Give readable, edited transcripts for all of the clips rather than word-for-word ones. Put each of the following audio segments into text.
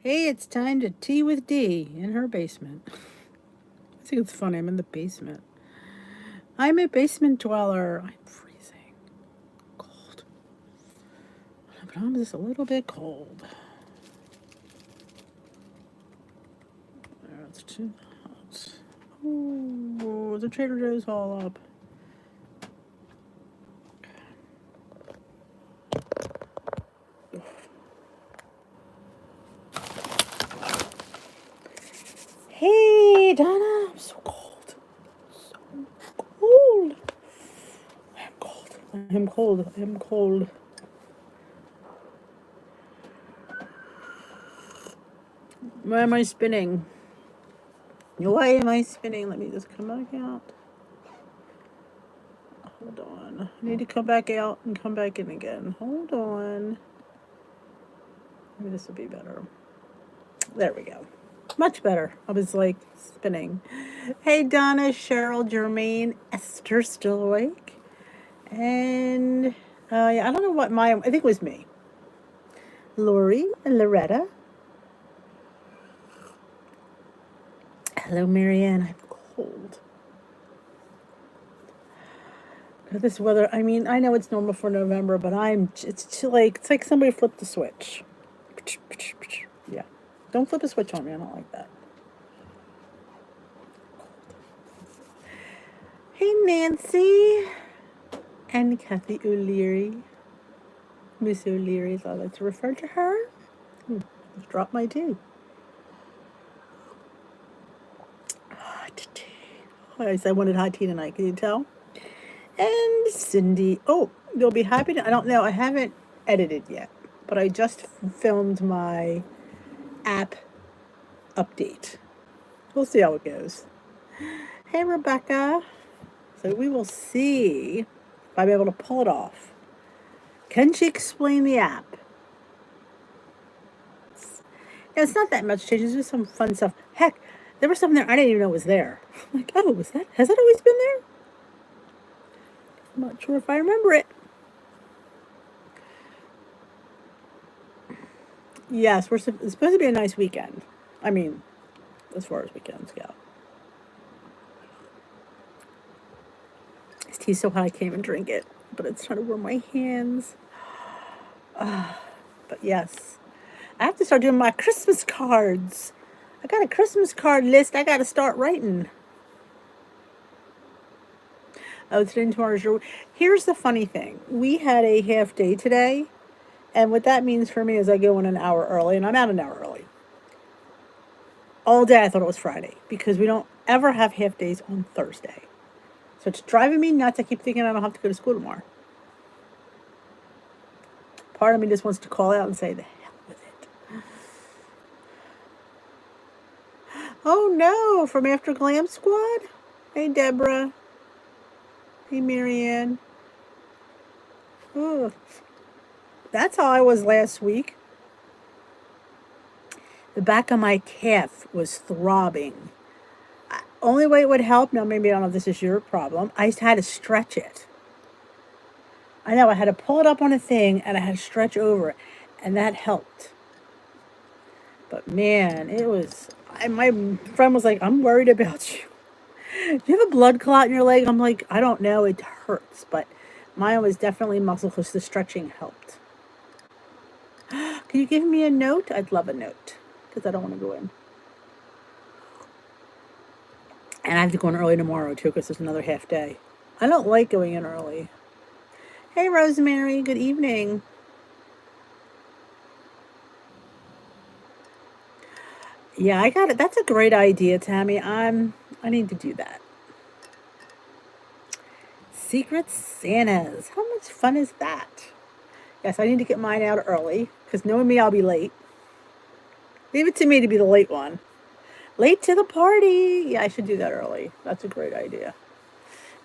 Hey, it's time to tea with Dee in her basement. I think it's funny. I'm in the basement. I'm a basement dweller. I'm freezing. Cold. But I'm just a little bit cold. It's too hot. Oh, the Trader Joe's all up. Hey, Donna. I'm so cold. So cold. I am cold. I am cold. I am cold. Why am I spinning? Why am I spinning? Let me just come back out. Hold on. I need to come back out and come back in again. Hold on. Maybe this will be better. There we go. Much better. I was like spinning. Hey, Donna, Cheryl, Jermaine, Esther, still awake. And yeah, I don't know what I think it was me. Lori and Loretta. Hello, Marianne. I'm cold. This weather, I mean, I know it's normal for November, but it's like somebody flipped the switch. Yeah. Don't flip a switch on me. I don't like that. Hey, Nancy. And Kathy O'Leary. Miss O'Leary, as I like to refer to her. Just dropped my tea. Hot tea. I wanted hot tea tonight. Can you tell? And Cindy. Oh, you'll be happy to. I don't know. I haven't edited yet, but I just filmed my app update. We'll see how it goes. Hey, Rebecca. So we will see if I'm able to pull it off. Can she explain the app? It's not that much changes. There's some fun stuff. Heck, there was something there I didn't even know was there. I'm like, oh, has that always been there? I'm not sure if I remember it. Yes, it's supposed to be a nice weekend. I mean, as far as weekends go. This tea's so hot I can't even drink it, but it's trying to warm my hands. But yes, I have to start doing my Christmas cards. I got a Christmas card list I got to start writing. Oh, today and tomorrow's your. Here's the funny thing. We had a half day today, and what that means for me is I go in an hour early, and I'm out an hour early. All day I thought it was Friday because we don't ever have half days on Thursday. So it's driving me nuts. I keep thinking I don't have to go to school tomorrow. Part of me just wants to call out and say, the hell with it. Oh no, from After Glam Squad? Hey, Deborah. Hey, Marianne. Oh, that's how I was last week. The back of my calf was throbbing. Only way it would help, now maybe I don't know if this is your problem, I had to stretch it. I know, I had to pull it up on a thing and I had to stretch over it, and that helped. But man, it was, my friend was like, I'm worried about you. Do you have a blood clot in your leg? I'm like, I don't know, it hurts, but mine was definitely muscle because the stretching helped. Can you give me a note? I'd love a note because I don't want to go in. And I have to go in early tomorrow, too, because there's another half day. I don't like going in early. Hey, Rosemary. Good evening. Yeah, I got it. That's a great idea, Tammy. I need to do that. Secret Santas. How much fun is that? Yes, I need to get mine out early, because knowing me, I'll be late. Leave it to me to be the late one. Late to the party. Yeah, I should do that early. That's a great idea.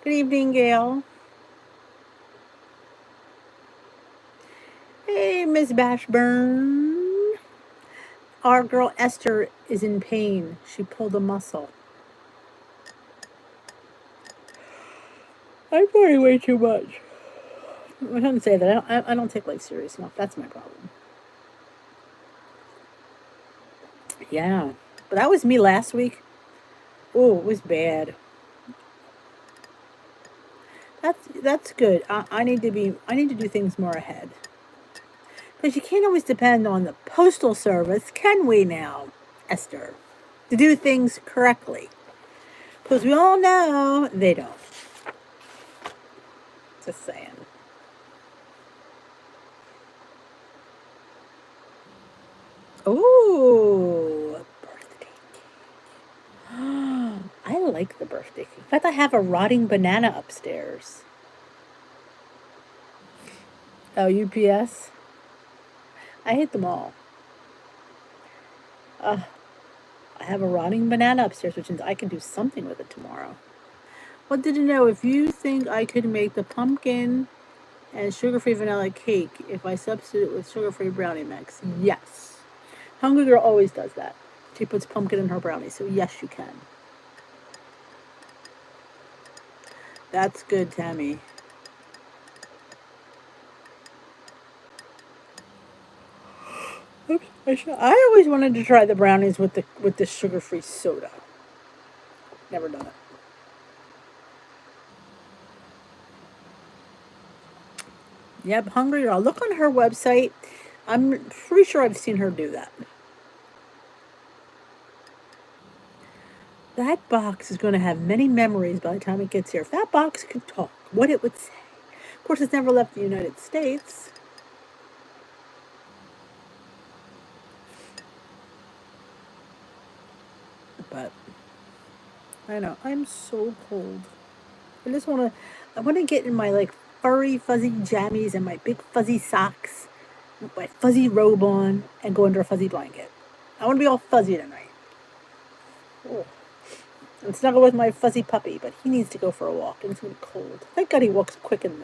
Good evening, Gail. Hey, Miss Bashburn. Our girl Esther is in pain. She pulled a muscle. I'm worrying way too much. I shouldn't say that. I don't take life serious enough. That's my problem. Yeah. But that was me last week. Oh, it was bad. That's good. I need to do things more ahead. Because you can't always depend on the postal service, can we now, Esther? To do things correctly. Because we all know they don't. Just saying. Ooh, birthday cake. I like the birthday cake. In fact, I have a rotting banana upstairs. Oh, UPS? I hate them all. Uh, I have a rotting banana upstairs, which means I can do something with it tomorrow. What did you know? If you think I could make the pumpkin and sugar-free vanilla cake if I substitute it with sugar-free brownie mix, yes. Hungry Girl always does that. She puts pumpkin in her brownie, so yes, you can. That's good, Tammy. Oops, I always wanted to try the brownies with the sugar-free soda. Never done it. Yep, Hungry Girl. Look on her website. I'm pretty sure I've seen her do that. That box is going to have many memories by the time it gets here. If that box could talk, what it would say. Of course, it's never left the United States. But I know I'm so cold. I want to get in my like furry fuzzy jammies and my big fuzzy socks, with my fuzzy robe on, and go under a fuzzy blanket. I want to be all fuzzy tonight. Oh. And snuggle with my fuzzy puppy, but he needs to go for a walk, and it's going to be cold. Thank God he walks quick when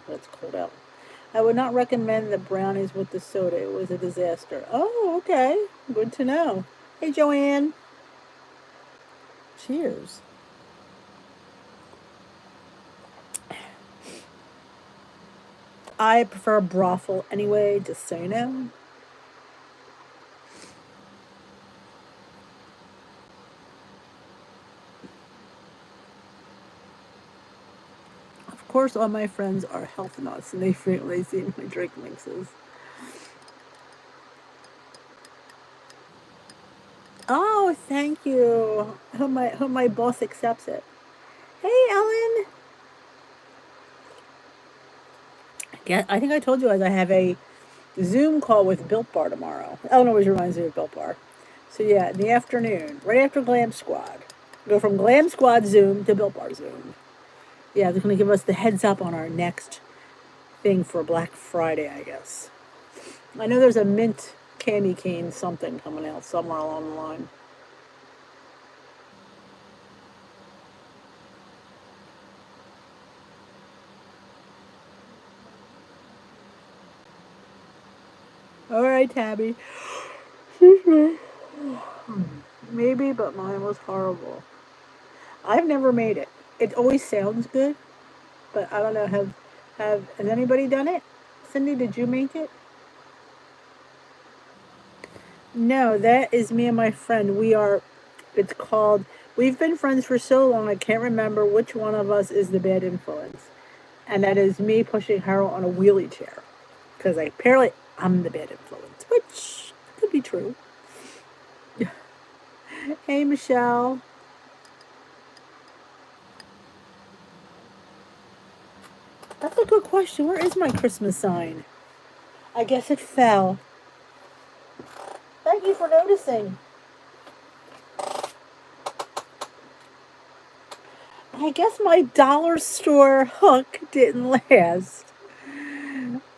it's cold out. I would not recommend the brownies with the soda. It was a disaster. Oh, okay. Good to know. Hey, Joanne. Cheers. I prefer brothel anyway, just so you know. Of course, all my friends are health nuts, and they frequently see my drink mixes. Oh, thank you. Hope my boss accepts it. Hey, Ellen. Yeah, I think I told you guys I have a Zoom call with Built Bar tomorrow. Ellen always reminds me of Built Bar. So yeah, in the afternoon, right after Glam Squad. Go from Glam Squad Zoom to Built Bar Zoom. Yeah, they're going to give us the heads up on our next thing for Black Friday, I guess. I know there's a mint candy cane something coming out somewhere along the line. All right, Tabby. Maybe, but mine was horrible. I've never made it. It always sounds good, but I don't know. Has anybody done it? Cindy, did you make it? No, that is me and my friend. It's called, we've been friends for so long, I can't remember which one of us is the bad influence. And that is me pushing her on a wheelie chair. Because apparently I'm the bad influence, which could be true. Hey, Michelle. That's a good question. Where is my Christmas sign? I guess it fell. Thank you for noticing. I guess my dollar store hook didn't last.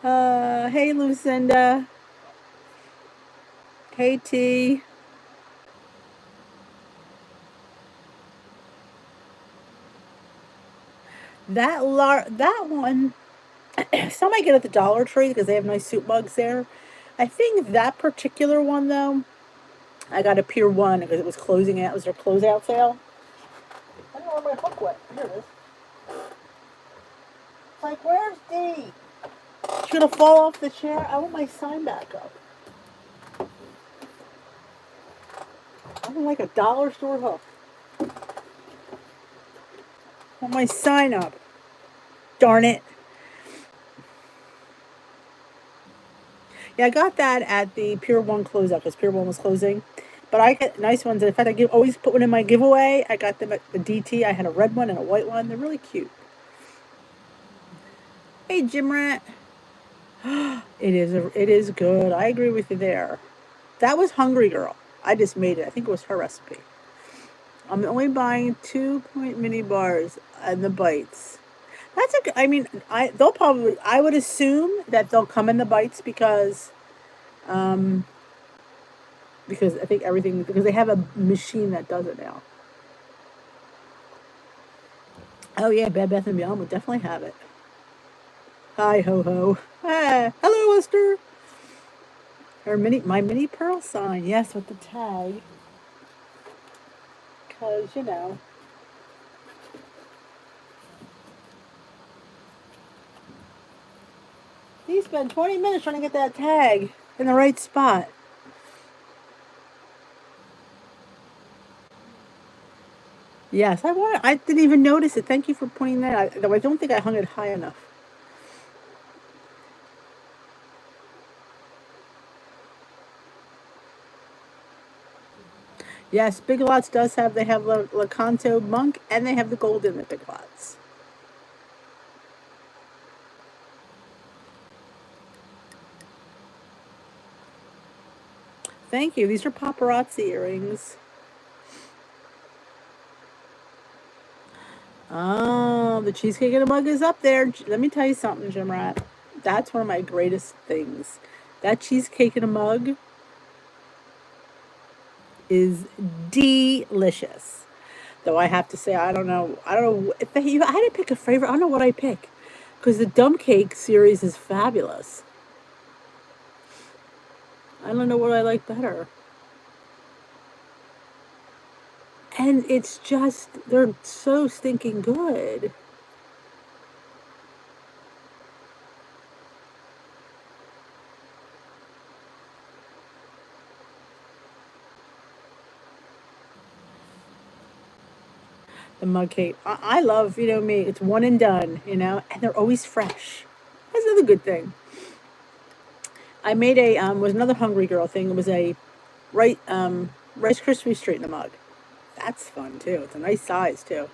Hey, Lucinda. Hey, T. That one, some I get at the Dollar Tree because they have nice soup mugs there. I think that particular one though, I got a Pier 1 because it was closing out. It was their closeout sale. I don't know where my hook went. Here it is. It's like, where's Dee? She's gonna fall off the chair. I want my sign back up. Nothing like a dollar store hook. On my sign up. Darn it. Yeah, I got that at the Pier 1 closeout because Pier 1 was closing. But I get nice ones. In fact, I always put one in my giveaway. I got them at the DT. I had a red one and a white one. They're really cute. Hey, Jim Rat. It is good. I agree with you there. That was Hungry Girl. I just made it. I think it was her recipe. I'm only buying 2-point mini bars and the bites. That's a. I mean, they'll probably. I would assume that they'll come in the bites because I think everything because they have a machine that does it now. Oh yeah, Bed Bath and Beyond would definitely have it. Hi ho ho. Hey, hello Esther. My mini pearl sign, yes, with the tag. Cause you know. He spent 20 minutes trying to get that tag in the right spot. Yes, I didn't even notice it. Thank you for pointing that out. Though I don't think I hung it high enough. Yes, Big Lots does have, they have Lakanto Monk and they have the gold in the Big Lots. Thank you. These are paparazzi earrings. Oh, the cheesecake in a mug is up there. Let me tell you something, Jim Rat. That's one of my greatest things. That cheesecake in a mug is delicious. Though I have to say, I don't know if I had to pick a favorite. I don't know what I pick because the Dumb Cake series is fabulous. I don't know what I like better. And it's just, they're so stinking good. The mug cake. I love, me, it's one and done, and they're always fresh. That's another good thing. I made was another Hungry Girl thing. It was a Rice Krispie treat in a mug. That's fun too. It's a nice size too.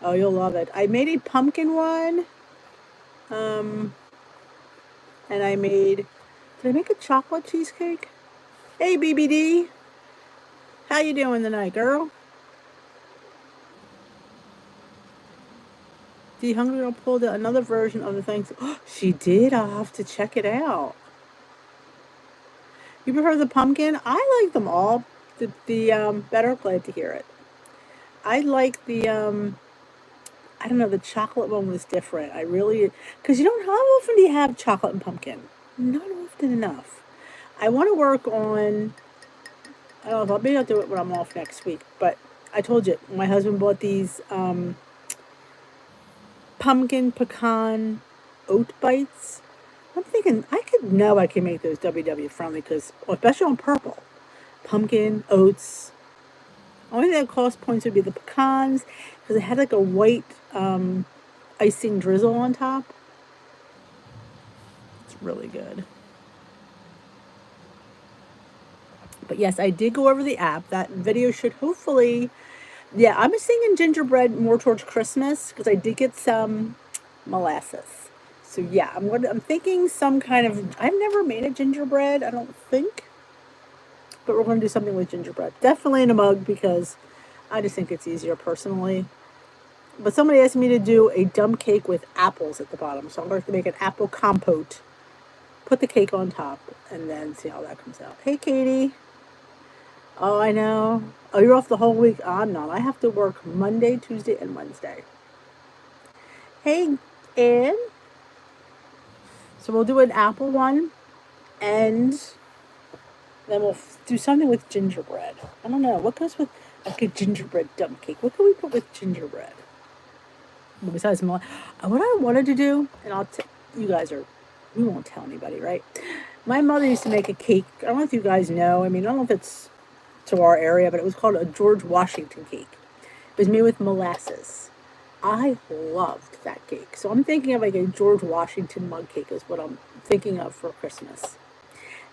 Oh, you'll love it. I made a pumpkin one. And did I make a chocolate cheesecake? Hey, BBD. How you doing tonight, girl? The Hungry Girl pulled out another version of the things. Oh, she did. I'll have to check it out. You prefer the pumpkin? I like them all. Better, glad to hear it. I like the I don't know, the chocolate one was different. I really, because how often do you have chocolate and pumpkin? Not often enough. I want to work on, I don't know, maybe I'll do it when I'm off next week, but I told you, my husband bought these pumpkin pecan oat bites. I'm thinking I can make those WW friendly because, especially on purple, pumpkin, oats. Only thing that cost points would be the pecans because it had like a white icing drizzle on top. It's really good. But yes, I did go over the app. That video should hopefully, yeah, I'm singing gingerbread more towards Christmas because I did get some molasses. So yeah, I'm thinking some kind of, I've never made a gingerbread, I don't think. But we're going to do something with gingerbread. Definitely in a mug because I just think it's easier personally. But somebody asked me to do a dumb cake with apples at the bottom. So I'm going to make an apple compote. Put the cake on top and then see how that comes out. Hey, Katie. Oh, I know. Oh, you're off the whole week. I'm not. I have to work Monday, Tuesday, and Wednesday. Hey, Ed. So we'll do an apple one and then we'll do something with gingerbread. I don't know. What goes with like a gingerbread dump cake? What can we put with gingerbread? Well, besides what I wanted to do, and we won't tell anybody, right? My mother used to make a cake. I don't know if you guys know. I mean, I don't know if it's to our area, but it was called a George Washington cake. It was made with molasses. I loved that cake. So I'm thinking of like a George Washington mug cake is what I'm thinking of for Christmas.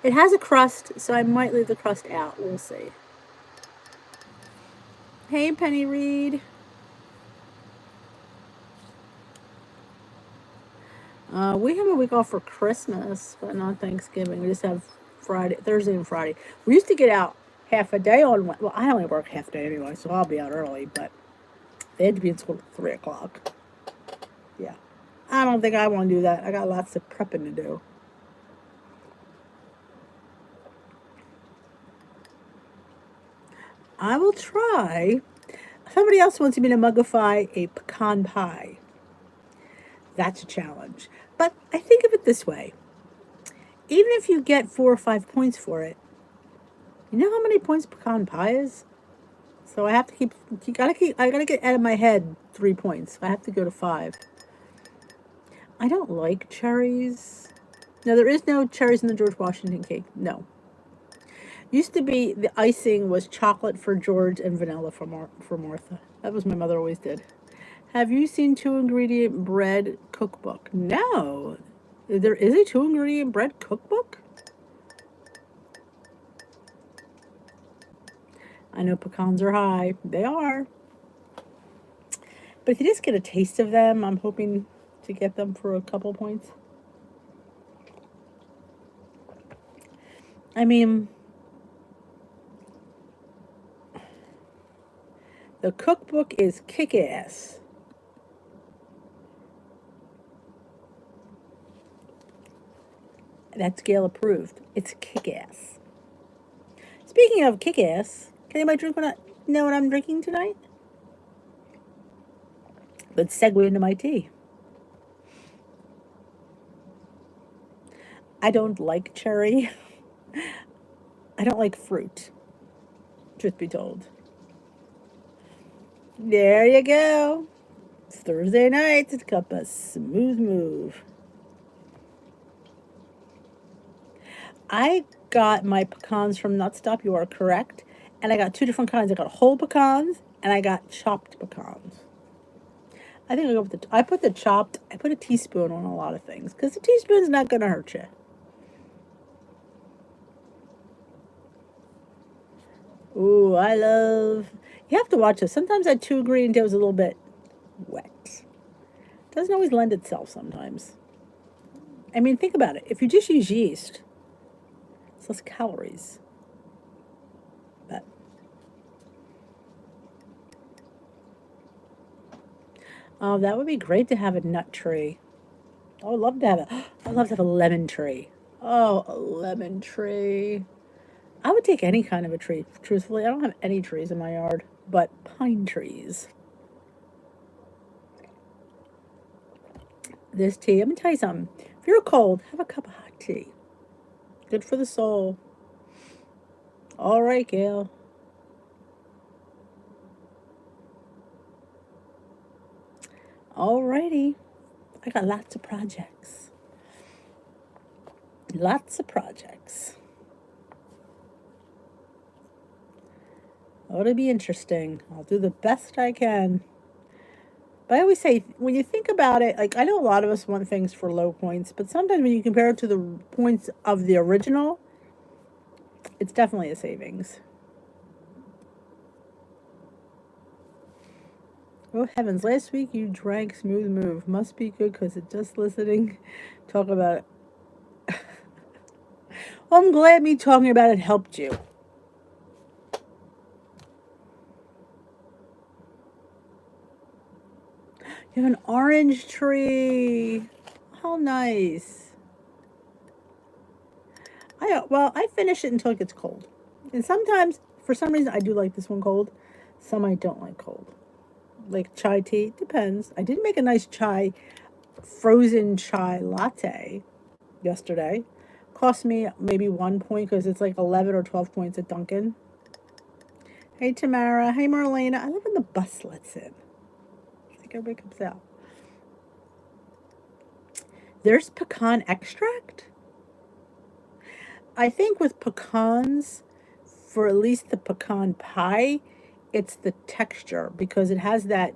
It has a crust, so I might leave the crust out. We'll see. Hey, Penny Reed. We have a week off for Christmas, but not Thanksgiving. We just have Thursday and Friday. We used to get out half a day on, well, I only work half a day anyway, so I'll be out early, but they had to be in school at 3 o'clock. Yeah. I don't think I want to do that. I got lots of prepping to do. I will try. Somebody else wants me to mugify a pecan pie. That's a challenge. But I think of it this way. Even if you get 4 or 5 points for it, you know how many points pecan pie is? So I have to I gotta get out of my head 3 points. I have to go to 5. I don't like cherries. No, there is no cherries in the George Washington cake. No. Used to be the icing was chocolate for George and vanilla for Martha. That was my mother always did. Have you seen 2-ingredient bread cookbook? No. There is a 2-ingredient bread cookbook? I know pecans are high. They are. But if you just get a taste of them, I'm hoping to get them for a couple points. I mean, the cookbook is kick-ass. That's Gail approved. It's kick-ass. Speaking of kick-ass, can anybody know what I'm drinking tonight? Let's segue into my tea. I don't like cherry. I don't like fruit, truth be told. There you go. It's Thursday night. It's a cup of smooth move. I got my pecans from Nut Stop. You are correct. And I got 2 different kinds. I got whole pecans and I got chopped pecans. I think I go with I put a teaspoon on a lot of things because the teaspoon's not going to hurt you. Ooh, you have to watch this. Sometimes that 2-ingredient dough is a little bit wet. Doesn't always lend itself sometimes. I mean, think about it. If you just use yeast, it's less calories. But oh, that would be great to have a nut tree. I would love to have a lemon tree. Oh, a lemon tree. I would take any kind of a tree. Truthfully, I don't have any trees in my yard, but pine trees. This tea, let me tell you something. If you're cold, have a cup of hot tea. Good for the soul. All right, Gail. All righty. I got lots of projects. Lots of projects. Oh, it'll be interesting. I'll do the best I can. But I always say, when you think about it, like I know a lot of us want things for low points, but sometimes when you compare it to the points of the original, it's definitely a savings. Oh heavens, last week you drank Smooth Move. Must be good because it's just listening. Talk about it. Well, I'm glad me talking about it helped you. You have an orange tree. How nice. I finish it until it gets cold. And sometimes, for some reason, I do like this one cold. Some I don't like cold. Like chai tea, depends. I did make a nice frozen chai latte yesterday. Cost me maybe 1 point because it's like 11 or 12 points at Dunkin'. Hey, Tamara. Hey, Marlena. I love when the bus lets in. I think everybody comes out. There's pecan extract. I think with pecans, for at least the pecan pie, it's the texture because it has that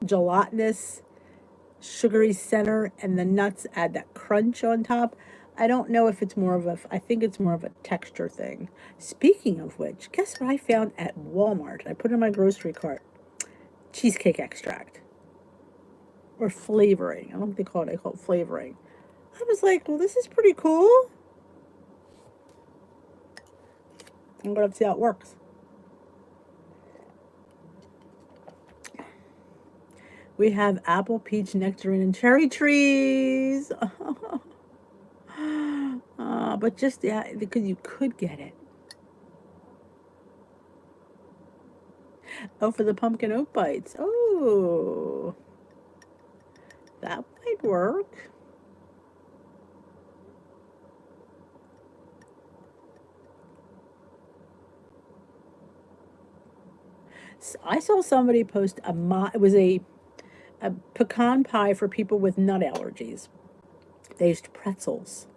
gelatinous, sugary center and the nuts add that crunch on top. I don't know if it's more of a, I think it's more of a texture thing. Speaking of which, guess what I found at Walmart? I put it in my grocery cart. Cheesecake extract. Or flavoring. I don't think they call it, I call it flavoring. I was like, well, this is pretty cool. I'm going to see how it works. We have apple, peach, nectarine, and cherry trees. But just, yeah, because you could get it. Oh, for the pumpkin oat bites. Oh, that might work. So I saw somebody post it was a pecan pie for people with nut allergies. They used pretzels.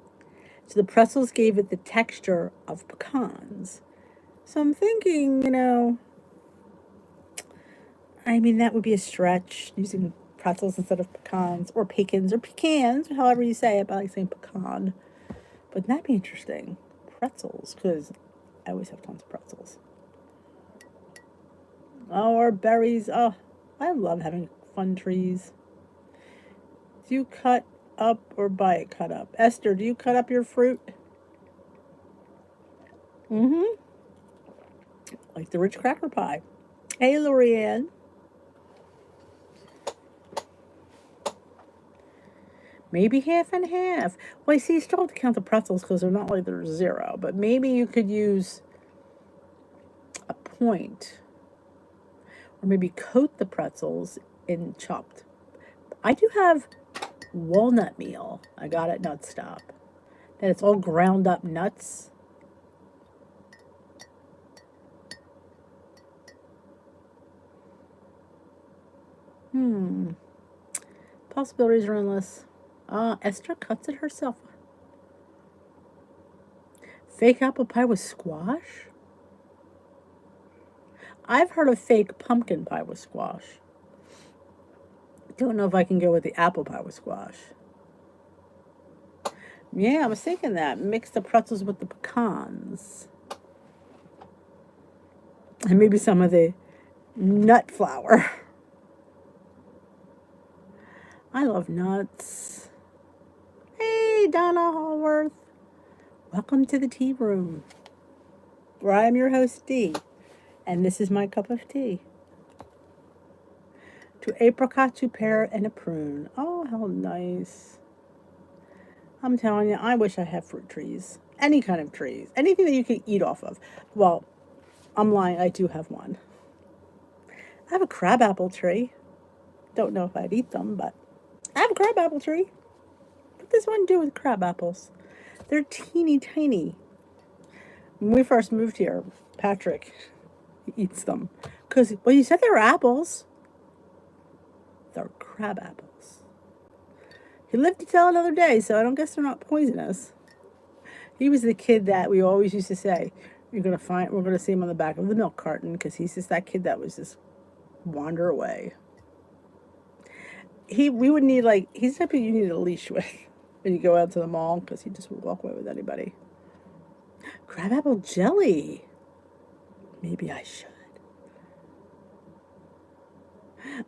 So the pretzels gave it the texture of pecans. So I'm thinking, I mean, that would be a stretch using pretzels instead of pecans or pecans, however you say it, but I like saying pecan. But that'd be interesting. Pretzels, because I always have tons of pretzels. Oh, or berries. Oh, I love having fun trees. Do you cut up or buy it cut up? Esther, do you cut up your fruit? Mm-hmm. Like the rich cracker pie. Hey, Lorianne. Maybe half and half. Well, I see, you still have to count the pretzels because they're not like they're zero. But maybe you could use a point. Or maybe coat the pretzels in chopped. I do have walnut meal. I got at Nut Stop. And it's all ground up nuts. Possibilities are endless. Esther cuts it herself. Fake apple pie with squash? I've heard of fake pumpkin pie with squash. Don't know if I can go with the apple pie with squash. Yeah, I was thinking that. Mix the pretzels with the pecans. And maybe some of the nut flour. I love nuts. Hey, Donna Hallworth. Welcome to the tea room, where I am your host, Dee. And this is my cup of tea. To apricot, to pear, and a prune. Oh, how nice. I'm telling you, I wish I had fruit trees. Any kind of trees. Anything that you can eat off of. Well, I'm lying, I do have one. I have a crabapple tree. Don't know if I'd eat them, but I have a crabapple tree. What does one do with crab apples? They're teeny tiny. When we first moved here, Patrick eats them. Because, well, you said they were apples. They're crab apples. He lived to tell another day, so I don't guess they're not poisonous. He was the kid that we always used to say, we're going to see him on the back of the milk carton, because he's just that kid that was just wander away. We would need, he's the type you need a leash with when you go out to the mall, because he just would walk away with anybody. Crabapple jelly. Maybe I should.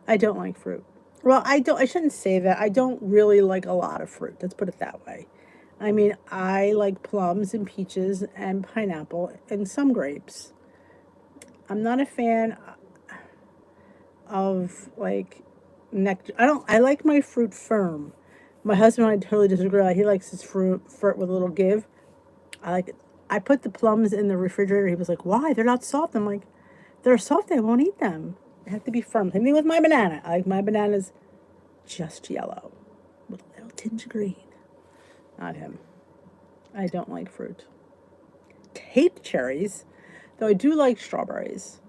I don't like fruit. Well, I shouldn't say that. I don't really like a lot of fruit. Let's put it that way. I mean, I like plums and peaches and pineapple and some grapes. I'm not a fan of nectar. I like my fruit firm. My husband and I totally disagree. He likes his fruit with a little give. I like it. I put the plums in the refrigerator. He was like, why? They're not soft. I'm like, they're soft. I won't eat them. They have to be firm. Same thing with my banana. I like my bananas just yellow with a little tinge of green. Not him. I don't like fruit. Hate cherries, though I do like strawberries.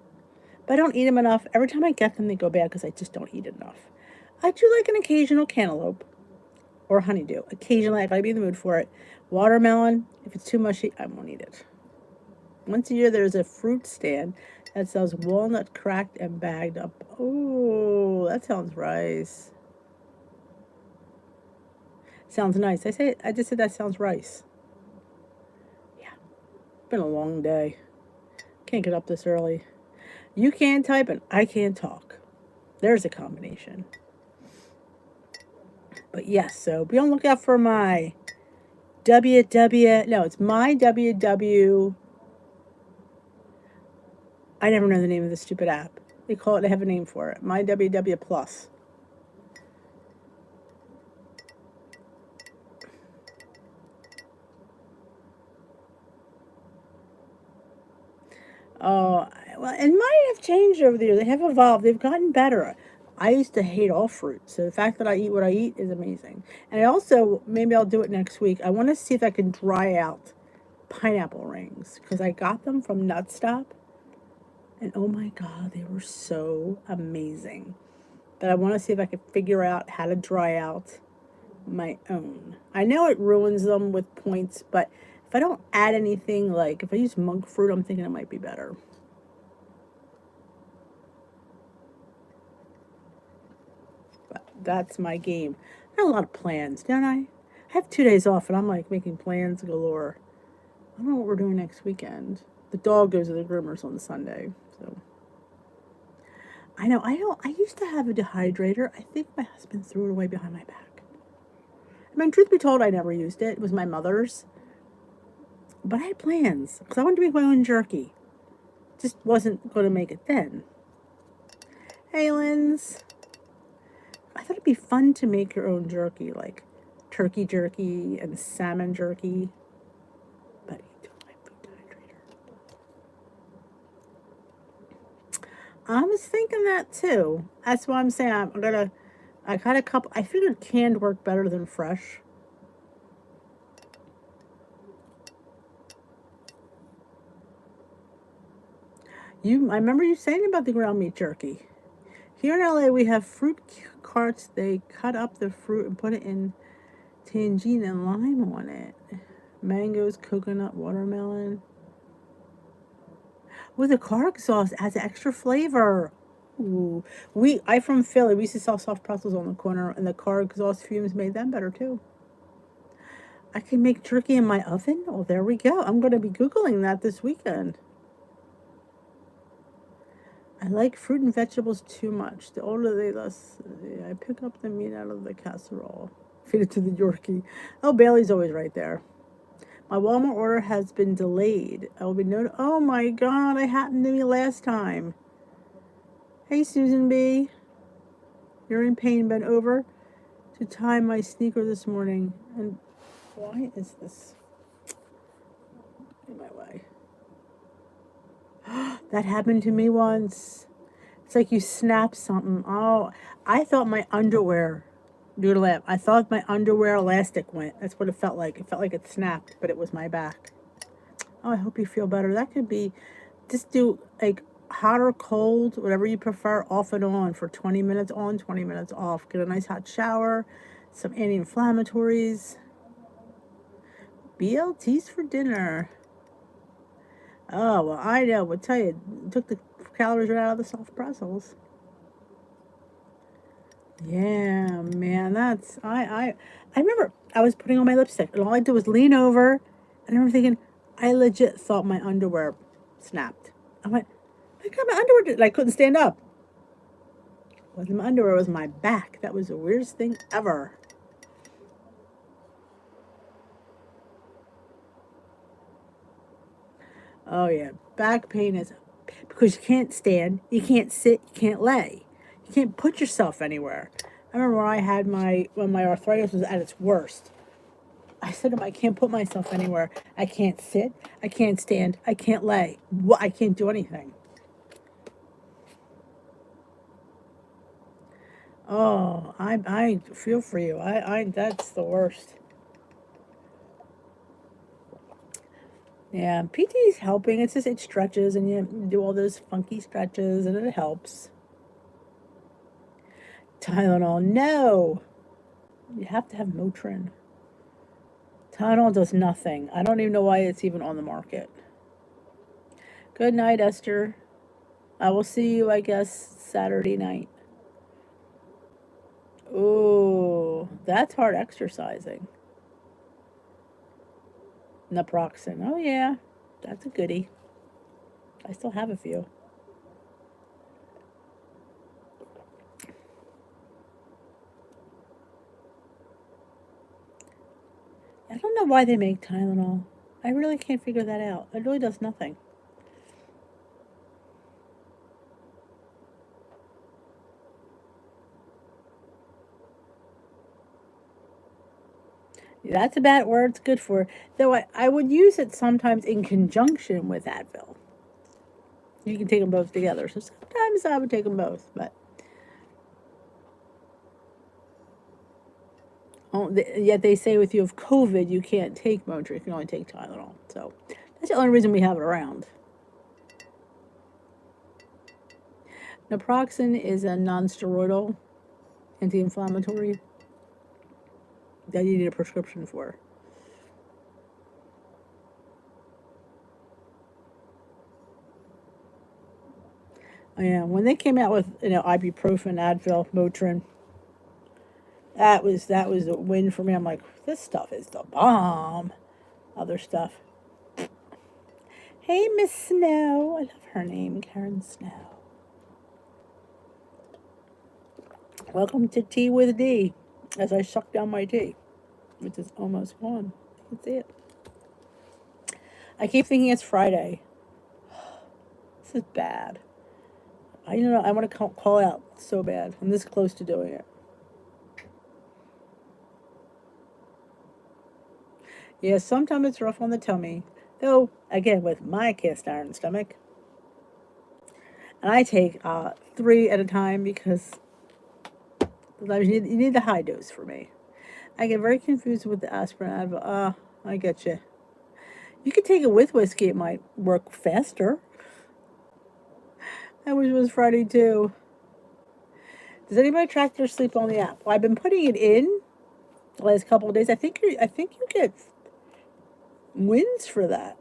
But I don't eat them enough. Every time I get them, they go bad because I just don't eat enough. I do like an occasional cantaloupe or honeydew. Occasionally, if I be in the mood for it. Watermelon, if it's too mushy, I won't eat it. Once a year, there's a fruit stand that sells walnut cracked and bagged up. Oh, that sounds rice. Sounds nice. I just said that sounds rice. Yeah, been a long day. Can't get up this early. You can't type and I can't talk. There's a combination. But yes, so be on the lookout for my it's my WW. I never know the name of the stupid app. They have a name for it. My WW Plus. Oh, well, it might have changed over the years. They have evolved. They've gotten better. I used to hate all fruit, so the fact that I eat what I eat is amazing. And I also, maybe I'll do it next week. I want to see if I can dry out pineapple rings because I got them from Nut Stop, and oh my god, they were so amazing. But I want to see if I can figure out how to dry out my own. I know it ruins them with points, but if I don't add anything, like if I use monk fruit, I'm thinking it might be better. But that's my game. I have a lot of plans, don't I? I have 2 days off, and I'm like making plans galore. I don't know what we're doing next weekend. The dog goes to the groomers on Sunday, so. I know. I used to have a dehydrator. I think my husband threw it away behind my back. I mean, truth be told, I never used it. It was my mother's. But I had plans because I wanted to make my own jerky. Just wasn't going to make it then. Hey, Linz. I thought it'd be fun to make your own jerky, like turkey jerky and salmon jerky. But he took my food dehydrator. I was thinking that too. That's why I'm saying I got a couple. I figured canned worked better than fresh. I remember you saying about the ground meat jerky. Here in LA, we have fruit carts. They cut up the fruit and put it in tangerine and lime on it. Mangoes, coconut, watermelon. With the car exhaust adds extra flavor. Ooh, I from Philly. We used to sell soft pretzels on the corner, and the car exhaust fumes made them better too. I can make jerky in my oven. Oh, there we go. I'm going to be Googling that this weekend. I like fruit and vegetables too much. The older they less, I pick up the meat out of the casserole, feed it to the Yorkie. Oh, Bailey's always right there. My Walmart order has been delayed. I will be oh my god, it happened to me last time. Hey, Susan B. You're in pain. Been over to tie my sneaker this morning. And why is this in my way? That happened to me once. It's like you snap something. Oh, I thought my underwear, doodle laugh. I thought my underwear elastic went. That's what it felt like. It felt like it snapped, but it was my back. Oh, I hope you feel better. That could be, just do like hot or cold, whatever you prefer, off and on for 20 minutes on, 20 minutes off. Get a nice hot shower, some anti-inflammatories. BLTs for dinner. Oh, well, I know. We'll tell you, took the calories right out of the soft pretzels. Yeah, man, that's I remember I was putting on my lipstick and all I did was lean over and I remember thinking, I legit thought my underwear snapped. I went, my god, my underwear did, I couldn't stand up. It wasn't my underwear, it was my back. That was the weirdest thing ever. Oh yeah, back pain is because you can't stand, you can't sit, you can't lay. You can't put yourself anywhere. I remember when I had when my arthritis was at its worst. I said to him, I can't put myself anywhere. I can't sit, I can't stand, I can't lay. I can't do anything. Oh, I feel for you. That's the worst. Yeah, PT is helping. It's just it stretches and you do all those funky stretches and it helps. Tylenol, no. You have to have Motrin. Tylenol does nothing. I don't even know why it's even on the market. Good night, Esther. I will see you, I guess, Saturday night. Ooh, that's hard exercising. Naproxen. Oh, yeah. That's a goodie. I still have a few. I don't know why they make Tylenol. I really can't figure that out. It really does nothing. That's about where it's good for. Though I would use it sometimes in conjunction with Advil. You can take them both together. So sometimes I would take them both, but yet they say if you have COVID, you can't take Motrin. You can only take Tylenol. So that's the only reason we have it around. Naproxen is a non-steroidal anti-inflammatory that you need a prescription for. Yeah, when they came out with ibuprofen, Advil, Motrin, that was a win for me. I'm like, this stuff is the bomb. Other stuff. Hey, Miss Snow. I love her name, Karen Snow. Welcome to Tea with Dee, as I suck down my tea, which is almost gone. You can see it. I keep thinking it's Friday. This is bad. I want to call out so bad. I'm this close to doing it. Yeah, sometimes it's rough on the tummy. Though, again, with my cast iron stomach. And I take 3 at a time because you need the high dose for me. I get very confused with the aspirin Advil. I get you. You could take it with whiskey. It might work faster. I wish it was Friday too. Does anybody track their sleep on the app? Well, I've been putting it in the last couple of days. I think you get wins for that.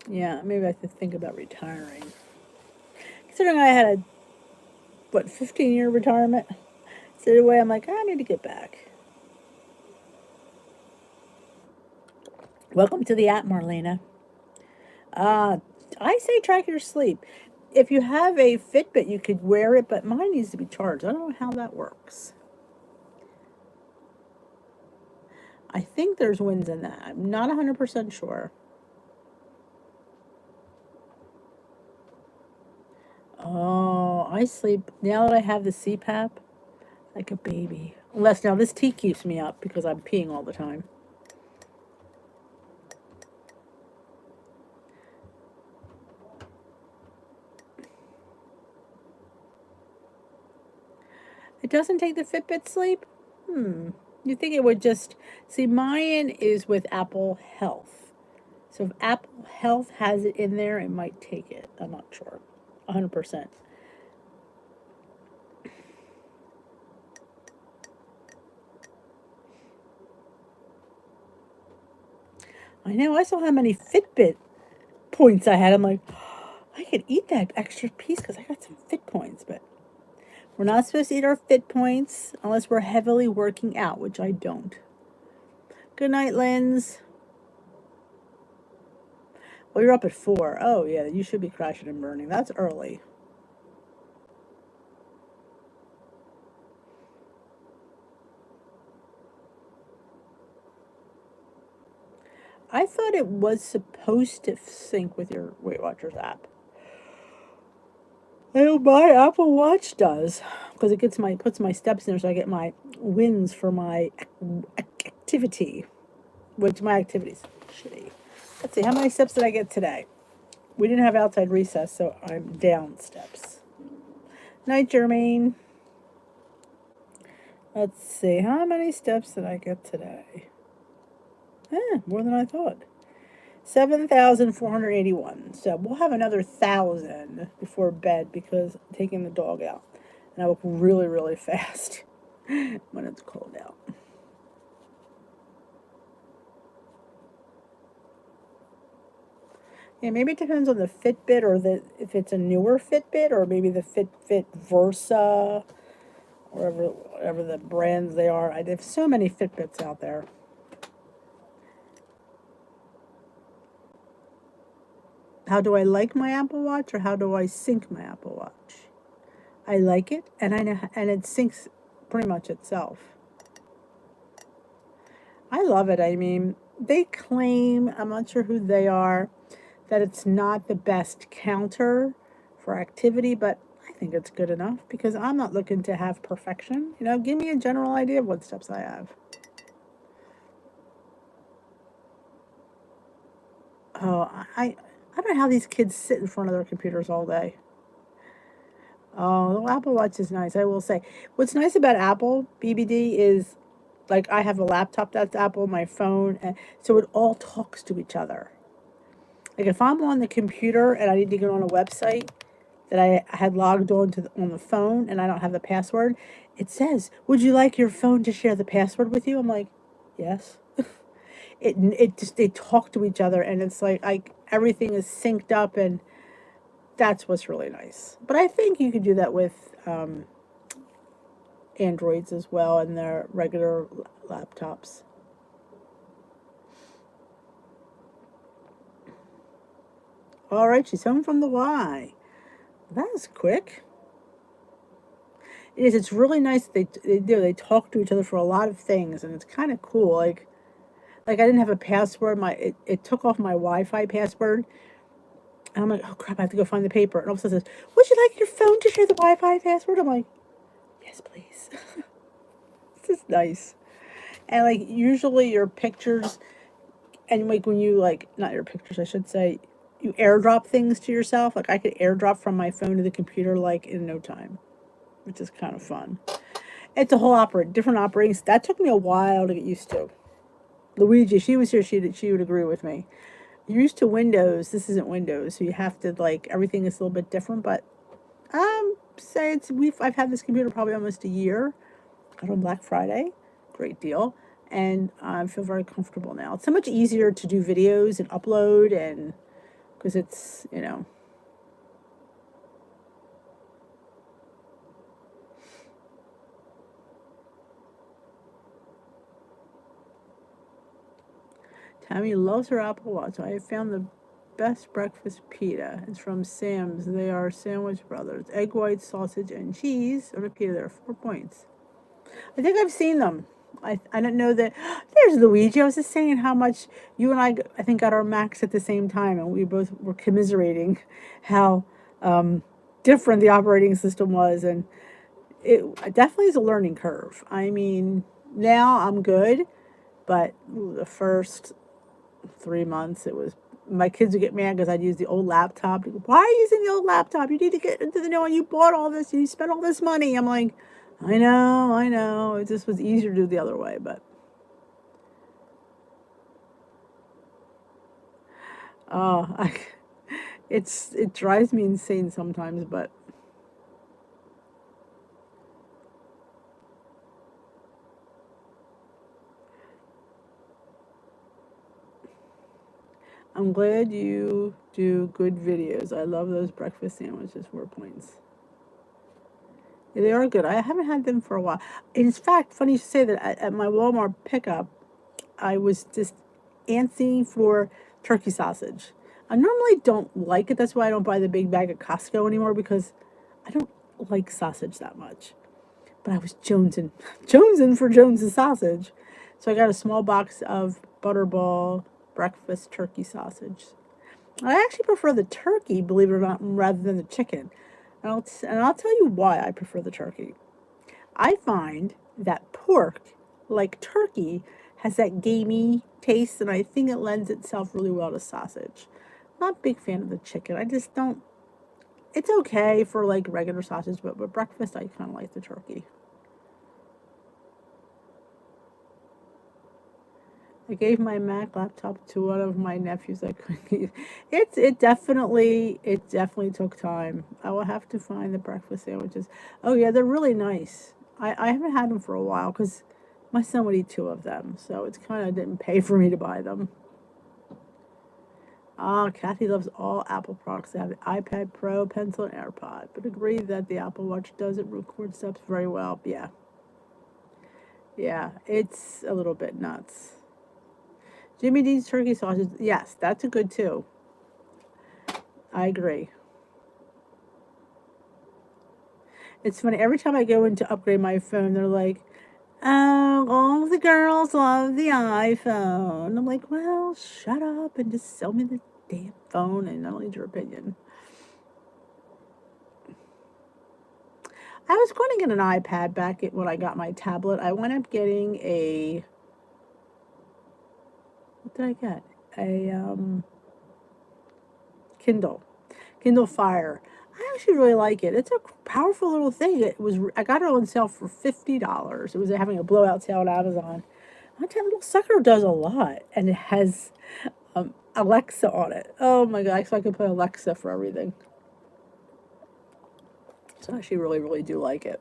Yeah, maybe I have to think about retiring. Considering I had a 15-year retirement. So in a way, I'm like, I need to get back. Welcome to the app, Marlena. I say track your sleep. If you have a Fitbit, you could wear it, but mine needs to be charged. I don't know how that works. I think there's wins in that. I'm not 100% sure. Oh, I sleep, now that I have the CPAP, like a baby. Unless now this tea keeps me up because I'm peeing all the time. It doesn't take the Fitbit sleep? You think it would just... See, mine is with Apple Health. So if Apple Health has it in there, it might take it. I'm not sure. 100%. I know. I saw how many Fitbit points I had. I'm like, I could eat that extra piece because I got some Fit points. But we're not supposed to eat our Fit points unless we're heavily working out, which I don't. Good night, Linz. Well, you're up at 4. Oh, yeah, you should be crashing and burning. That's early. I thought it was supposed to sync with your Weight Watchers app. I know my Apple Watch does because it puts my steps in there, so I get my wins for my activity, which my activity's shitty. Let's see, how many steps did I get today? We didn't have outside recess, so I'm down steps. Night, Jermaine. Let's see, how many steps did I get today? More than I thought. 7,481. So we'll have another 1,000 before bed because I'm taking the dog out. And I work really, really fast when it's cold out. Yeah, maybe it depends on the Fitbit or if it's a newer Fitbit or maybe the Fitbit Versa, whatever the brands they are. I have so many Fitbits out there. How do I like my Apple Watch or how do I sync my Apple Watch? I like it and I know and it syncs pretty much itself. I love it. I mean, they claim, I'm not sure who they are, that it's not the best counter for activity, but I think it's good enough because I'm not looking to have perfection. You know, give me a general idea of what steps I have. Oh, I don't know how these kids sit in front of their computers all day. Oh, the Apple Watch is nice, I will say. What's nice about Apple BBD is like I have a laptop that's Apple, my phone, and so it all talks to each other. Like if I'm on the computer and I need to get on a website that I had logged on to on the phone and I don't have the password, it says, "Would you like your phone to share the password with you?" I'm like, "Yes." It just they talk to each other and it's like everything is synced up and that's what's really nice. But I think you could do that with Androids as well and their regular laptops. All right, she's home from the Y. That was quick. It is. It's really nice. They talk to each other for a lot of things, and it's kind of cool. Like I didn't have a password. It took off my Wi-Fi password, and I'm like, oh crap! I have to go find the paper. And all of a sudden it says, "Would you like your phone to share the Wi-Fi password?" I'm like, yes, please. This is nice. And like usually your pictures, and like when you like not your pictures, I should say, you airdrop things to yourself. Like I could airdrop from my phone to the computer like in no time, which is kind of fun. It's a whole different operating. That took me a while to get used to. Luigi, she was here. She would agree with me. You're used to Windows. This isn't Windows, so you have to like everything is a little bit different. But say I've had this computer probably almost a year. Got on Black Friday, great deal, and I feel very comfortable now. It's so much easier to do videos and upload, and because it's Tammy loves her Apple Watch. I have found the best breakfast pita. It's from Sam's. They are Sandwich Brothers. Egg white, sausage, and cheese. On a pita, there are 4 points. I think I've seen them. I don't know that. There's Luigi. I was just saying how much you and I think, got our Macs at the same time, and we both were commiserating how different the operating system was. And it definitely is a learning curve. I mean, now I'm good, but the first 3 months, it was my kids would get mad because I'd use the old laptop. Go, why are you using the old laptop? You need to get into the new one. You bought all this. You spent all this money. I'm like, I know, I know. It just was easier to do the other way, but oh, it drives me insane sometimes. But I'm glad you do good videos. I love those breakfast sandwiches. 4 points. Yeah, they are good. I haven't had them for a while. In fact, funny you say that at my Walmart pickup, I was just antsy for turkey sausage. I normally don't like it. That's why I don't buy the big bag at Costco anymore because I don't like sausage that much. But I was jonesing for Jones's sausage. So I got a small box of Butterball breakfast turkey sausage. I actually prefer the turkey, believe it or not, rather than the chicken. And I'll tell you why I prefer the turkey. I find that pork, like turkey, has that gamey taste, and I think it lends itself really well to sausage. Not a big fan of the chicken. I just don't. It's okay for like regular sausage, but with breakfast, I kind of like the turkey. I gave my Mac laptop to one of my nephews. I couldn't use it definitely took time. I will have to find the breakfast sandwiches. Oh yeah, they're really nice. I haven't had them for a while because my son would eat two of them, so it's kind of didn't pay for me to buy them. Ah, Kathy loves all Apple products. I have the iPad Pro, Pencil, and AirPod, but agree that the Apple Watch doesn't record steps very well. Yeah, yeah, it's a little bit nuts. Jimmy Dean's turkey sausage, yes, that's a good too. I agree. It's funny, every time I go in to upgrade my phone, they're like, oh, all the girls love the iPhone. I'm like, well, shut up and just sell me the damn phone and I don't need your opinion. I was going to get an iPad back when I got my tablet. I wound up getting what did I get? A Kindle, Kindle Fire. I actually really like it. It's a powerful little thing. I got it on sale for $50. It was having a blowout sale on Amazon. My little sucker does a lot, and it has Alexa on it. Oh my god! So I can put Alexa for everything. So I actually really, really do like it.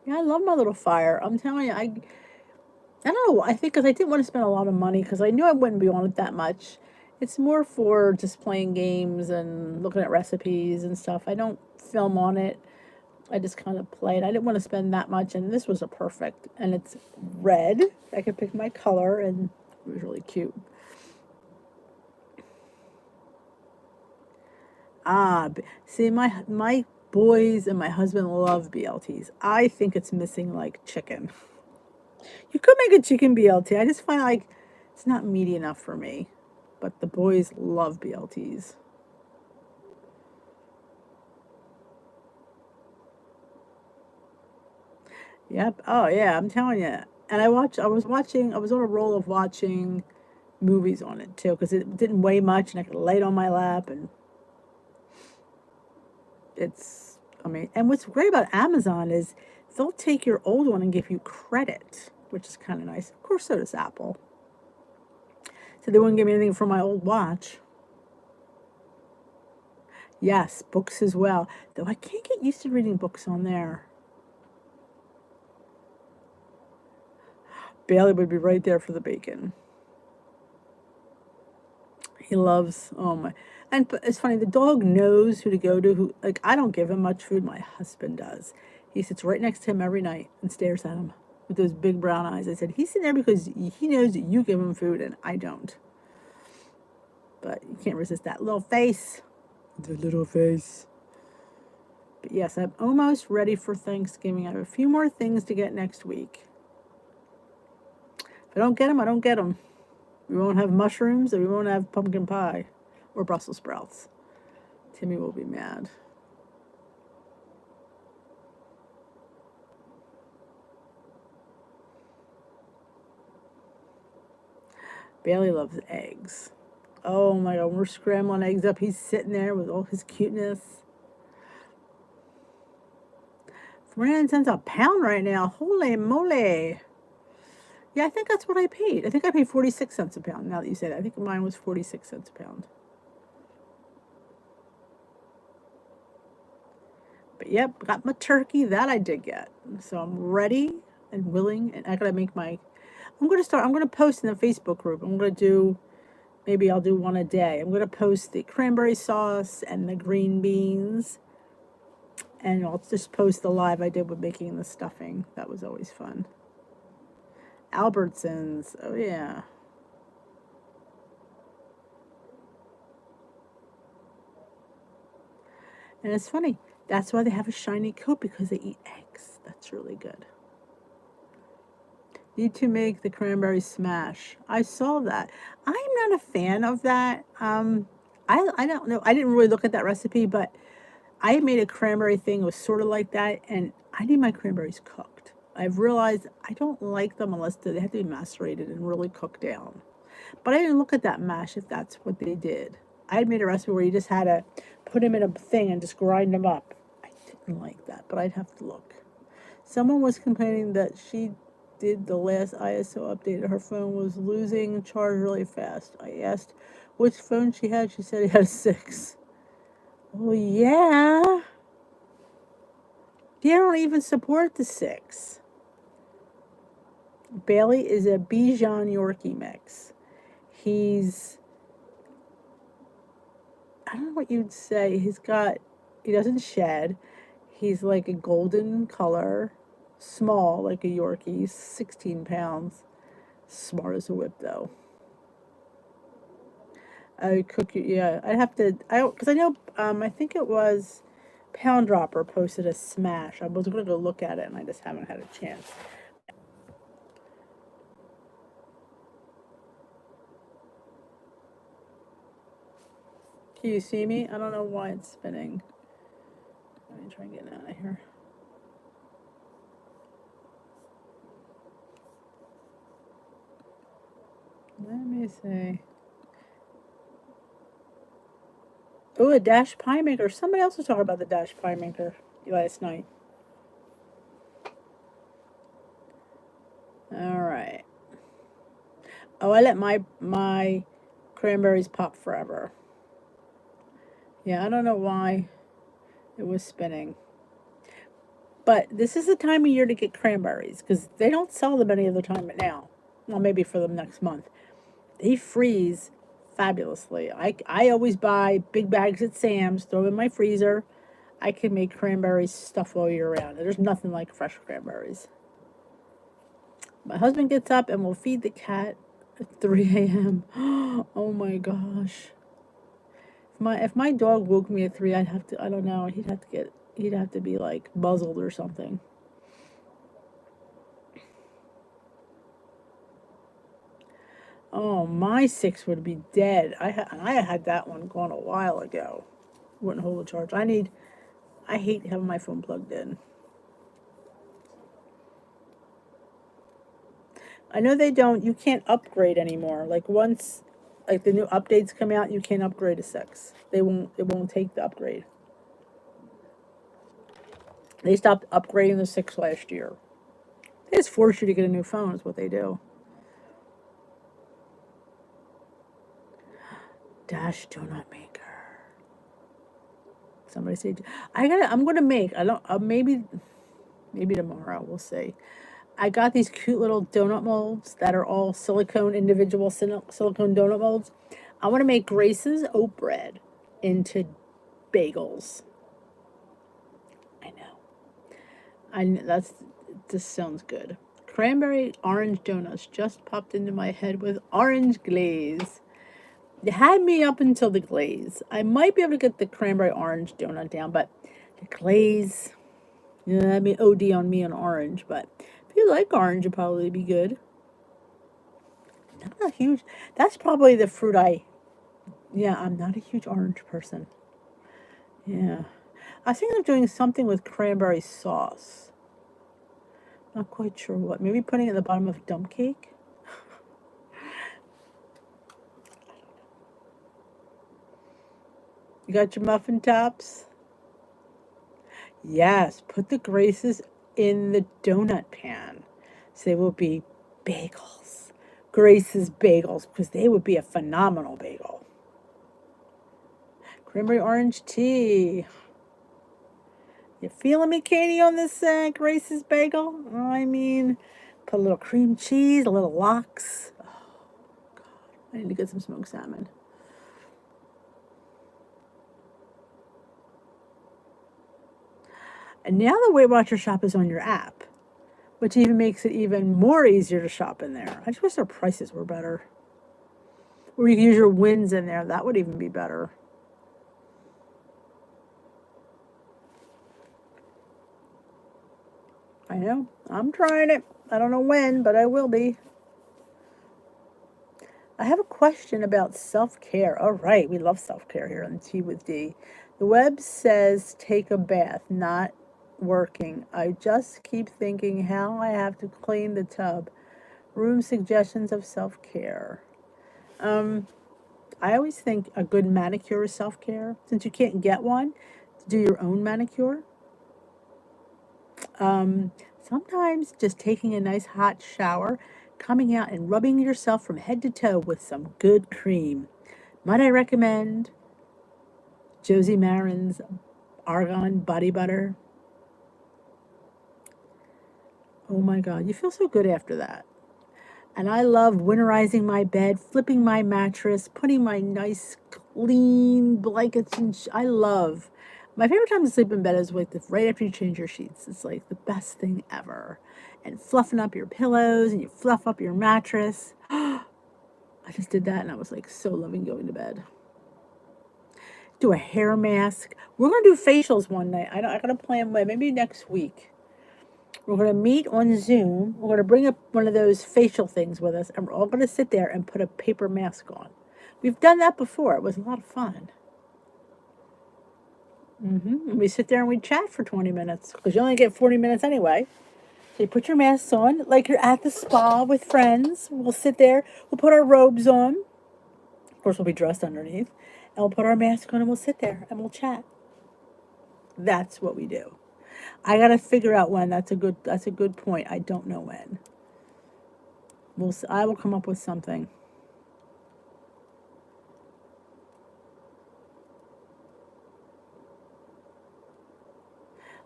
Yeah, I love my little fire. I'm telling you, I don't know. I think because I didn't want to spend a lot of money because I knew I wouldn't be on it that much. It's more for just playing games and looking at recipes and stuff. I don't film on it. I just kind of play it. I didn't want to spend that much, and this was a perfect. And it's red. I could pick my color, and it was really cute. See, my boys and my husband love BLTs. I think it's missing like chicken. You could make a chicken BLT. I just find like it's not meaty enough for me. But the boys love BLTs. Yep. Oh yeah, I'm telling you. And I was on a roll of watching movies on it too because it didn't weigh much and I could lay it on my lap and I mean, and what's great about Amazon is they'll take your old one and give you credit, which is kind of nice. Of course, so does Apple. So they wouldn't give me anything for my old watch. Yes, books as well. Though I can't get used to reading books on there. Bailey would be right there for the bacon. He loves, oh my. And it's funny, the dog knows who to go to. Like, I don't give him much food. My husband does. He sits right next to him every night and stares at him with those big brown eyes. I said, he's sitting there because he knows that you give him food and I don't. But you can't resist that little face. The little face. But yes, I'm almost ready for Thanksgiving. I have a few more things to get next week. If I don't get them, I don't get them. We won't have mushrooms and we won't have pumpkin pie or Brussels sprouts. Timmy will be mad. Bailey loves eggs. Oh my god, we're scrambling eggs up. He's sitting there with all his cuteness. 49 cents a pound right now. Holy moly. Yeah, I think that's what I paid. I think I paid 46 cents a pound now that you say that. I think mine was 46 cents a pound. But yep, got my turkey. That I did get. So I'm ready and willing. And I gotta make I'm gonna post in the Facebook group. Maybe I'll do one a day. I'm gonna post the cranberry sauce and the green beans. And I'll just post the live I did with making the stuffing. That was always fun. Albertsons. Oh, yeah. And it's funny. That's why they have a shiny coat because they eat eggs. That's really good. Need to make the cranberry smash. I saw that. I'm not a fan of that. I don't know. I didn't really look at that recipe, but I made a cranberry thing. It was sort of like that, and I need my cranberries cooked. I've realized I don't like them unless they have to be macerated and really cooked down. But I didn't look at that mash if that's what they did. I had made a recipe where you just had to put them in a thing and just grind them up. I didn't like that, but I'd have to look. Someone was complaining that she did the last ISO update. Her phone was losing charge really fast. I asked which phone she had. She said she had a 6. Well, yeah. They don't even support the 6. Bailey is a Bichon Yorkie mix. He's, I don't know what you'd say. He doesn't shed. He's like a golden color, small like a Yorkie, 16 pounds. Smart as a whip though. I cook it, yeah. Because I know, I think it was Pound Dropper posted a smash. I was going to go look at it and I just haven't had a chance. Can you see me? I don't know why it's spinning. Let me try and get out of here. Let me see. Oh, a Dash Pie Maker. Somebody else was talking about the Dash Pie Maker last night. All right. Oh, I let my cranberries pop forever. Yeah, I don't know why it was spinning. But this is the time of year to get cranberries because they don't sell them any other time now. Well, maybe for them next month. They freeze fabulously. I always buy big bags at Sam's, throw them in my freezer. I can make cranberry stuff all year round. There's nothing like fresh cranberries. My husband gets up and will feed the cat at 3 a.m. Oh my gosh. If my dog woke me at 3, I'd have to, I don't know, he'd have to be like muzzled or something. Oh, my 6 would be dead. I had that one gone a while ago. Wouldn't hold a charge. I hate having my phone plugged in. I know you can't upgrade anymore. Like once, like the new updates come out, you can't upgrade to 6. It won't take the upgrade. They stopped upgrading the 6 last year. They just force you to get a new phone is what they do. Dash donut maker. Somebody say, I'm gonna make, I don't, maybe tomorrow, we'll see. I got these cute little donut molds that are all silicone, individual silicone donut molds. I want to make Grace's oat bread into bagels. I know. This sounds good. Cranberry orange donuts just popped into my head with orange glaze. It had me up until the glaze. I might be able to get the cranberry orange donut down, but the glaze, yeah, I mean, OD on me on orange, but if you like orange, it'd probably be good. I'm not huge. That's probably the fruit yeah, I'm not a huge orange person. Yeah. I think I'm doing something with cranberry sauce. Not quite sure what. Maybe putting it at the bottom of dump cake? You got your muffin tops? Yes, put the Graces in the donut pan. So they will be bagels. Grace's bagels, because they would be a phenomenal bagel. Cranberry orange tea. You feeling me, Katie, on this Grace's bagel? I mean, put a little cream cheese, a little lox. Oh, God. I need to get some smoked salmon. And now the Weight Watcher shop is on your app, which even makes it even more easier to shop in there. I just wish their prices were better. Or you can use your wins in there. That would even be better. I know. I'm trying it. I don't know when, but I will be. I have a question about self-care. All right, we love self-care here on Tea with Dee. The web says take a bath, not working. I just keep thinking how I have to clean the tub. Room suggestions of self-care. I always think a good manicure is self-care. Since you can't get one, to do your own manicure. Sometimes just taking a nice hot shower, coming out and rubbing yourself from head to toe with some good cream. Might I recommend Josie Marin's Argan Body Butter? Oh my God, you feel so good after that. And I love winterizing my bed, flipping my mattress, putting my nice clean blankets and I love. My favorite time to sleep in bed is like right after you change your sheets. It's like the best thing ever. And fluffing up your pillows and you fluff up your mattress. I just did that and I was like so loving going to bed. Do a hair mask. We're gonna do facials one night. I gotta plan when, maybe next week. We're going to meet on Zoom. We're going to bring up one of those facial things with us, and we're all going to sit there and put a paper mask on. We've done that before. It was a lot of fun. And we sit there and we chat for 20 minutes because you only get 40 minutes anyway. So you put your masks on like you're at the spa with friends. We'll sit there. We'll put our robes on. Of course, we'll be dressed underneath. And we'll put our mask on and we'll sit there and we'll chat. That's what we do. I gotta figure out when. That's a good point. I don't know when. I will come up with something.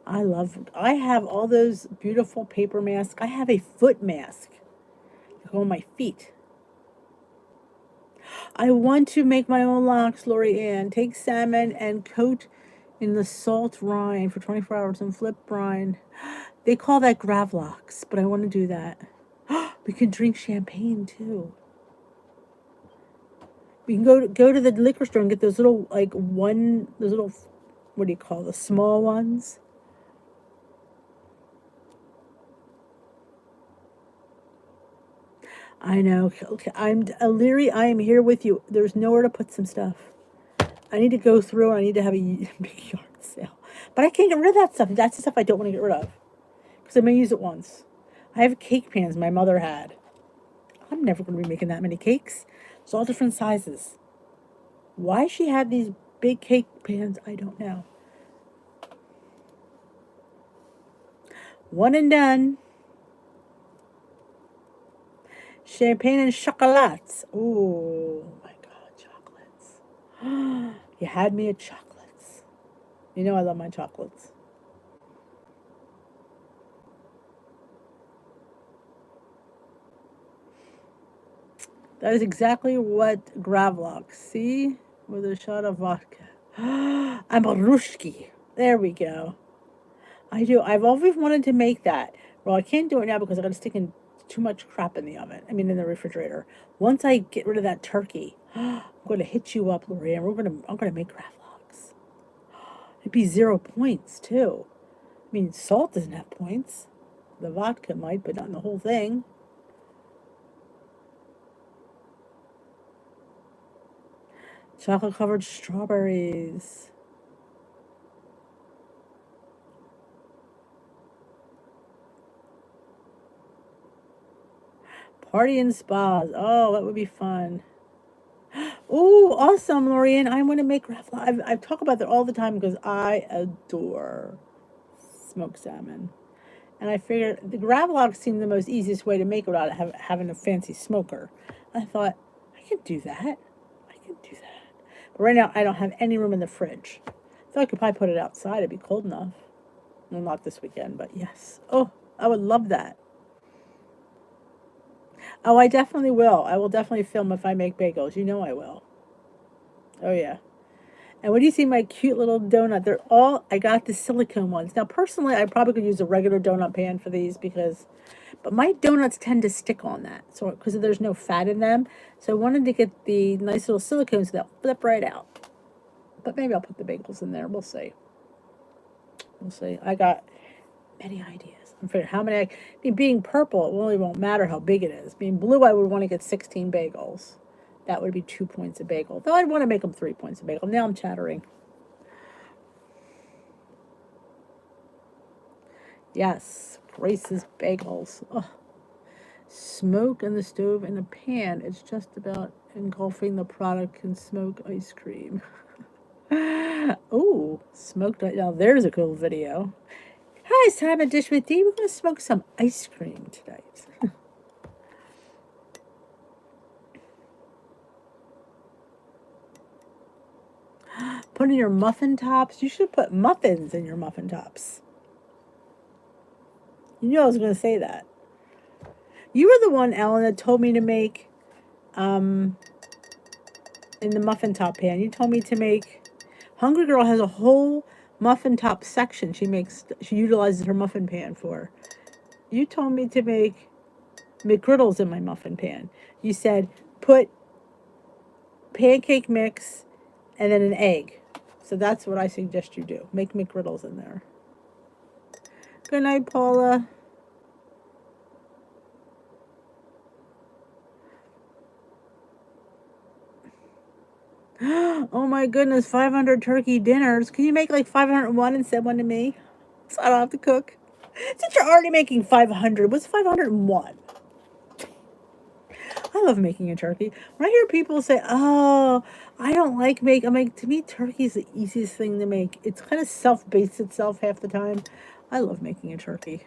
I have all those beautiful paper masks. I have a foot mask to go on my feet. I want to make my own locks, Lori Ann. Take salmon and coat in the salt rind for 24 hours and flip brine. They call that gravlocks, but I want to do that. We can drink champagne too. We can go to the liquor store and get those little what do you call the small ones? I know. Okay, Leary, I am here with you. There's nowhere to put some stuff. I need to go through. I need to have a big yard sale. But I can't get rid of that stuff. That's the stuff I don't want to get rid of. Because I'm going to use it once. I have cake pans my mother had. I'm never going to be making that many cakes. It's all different sizes. Why she had these big cake pans, I don't know. One and done. Champagne and chocolates. Oh my God, chocolates. You had me at chocolates. You know I love my chocolates. That is exactly what Gravlock. See? With a shot of vodka. I'm a Rushki. There we go. I do. I've always wanted to make that. Well, I can't do it now because I got to stick in too much crap in the oven. I mean, in the refrigerator. Once I get rid of that turkey, I'm going to hit you up, Lori, and I'm going to make Gravlogs. It'd be 0 points too. I mean, salt doesn't have points. The vodka might, but not in the whole thing. Chocolate-covered strawberries. Party in spas. Oh, that would be fun. Oh, awesome, Lorian. I want to make raffle. I talk about that all the time because I adore smoked salmon. And I figured the gravlog seemed the most easiest way to make it without having a fancy smoker. I thought, I can do that. I can do that. But right now, I don't have any room in the fridge. I thought I could probably put it outside. It'd be cold enough. Well, not this weekend, but yes. Oh, I would love that. Oh, I definitely will. I will definitely film if I make bagels. You know I will. Oh, yeah. And when you see my cute little donut, I got the silicone ones. Now, personally, I probably could use a regular donut pan for these but my donuts tend to stick on that. So, because there's no fat in them. So I wanted to get the nice little silicones that flip right out. But maybe I'll put the bagels in there. We'll see. We'll see. I got many ideas. I'm figuring how many. Being purple, it really won't matter how big it is. Being blue, I would want to get 16 bagels. That would be 2 points a bagel. Though I'd want to make them 3 points a bagel. Now I'm chattering. Yes, Grace's bagels. Oh, Smoke in the stove in a pan. It's just about engulfing the product can smoke ice cream. Oh, smoked ice. Now there's a cool video. Hi, it's time to dish with Dee. We're going to smoke some ice cream tonight. Put in your muffin tops. You should put muffins in your muffin tops. You knew I was going to say that. You were the one, Ellen, that told me to make in the muffin top pan. You told me to make. Hungry Girl has a whole muffin top section she utilizes her muffin pan for. You told me to make McGriddles in my muffin pan. You said put pancake mix and then an egg. So that's what I suggest you do. Make McGriddles in there. Good night, Paula. Oh my goodness, 500 turkey dinners. Can you make like 501 and send one to me? So I don't have to cook. Since you're already making 500, what's 501? I love making a turkey. When I hear people say, oh, I don't like I'm like, to me, turkey is the easiest thing to make. It's kind of self-based itself half the time. I love making a turkey.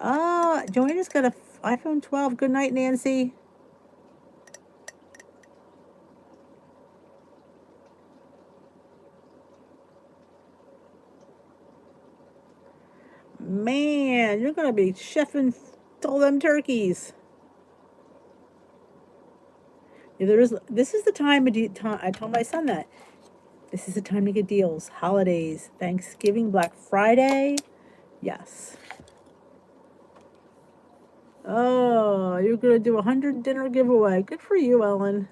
Joanna's got a iPhone 12. Good night, Nancy. Man, you're going to be chefing all them turkeys. Yeah, this is the time, I told my son that. This is the time to get deals. Holidays, Thanksgiving, Black Friday. Yes. Oh, you're going to do 100 dinner giveaway. Good for you, Ellen.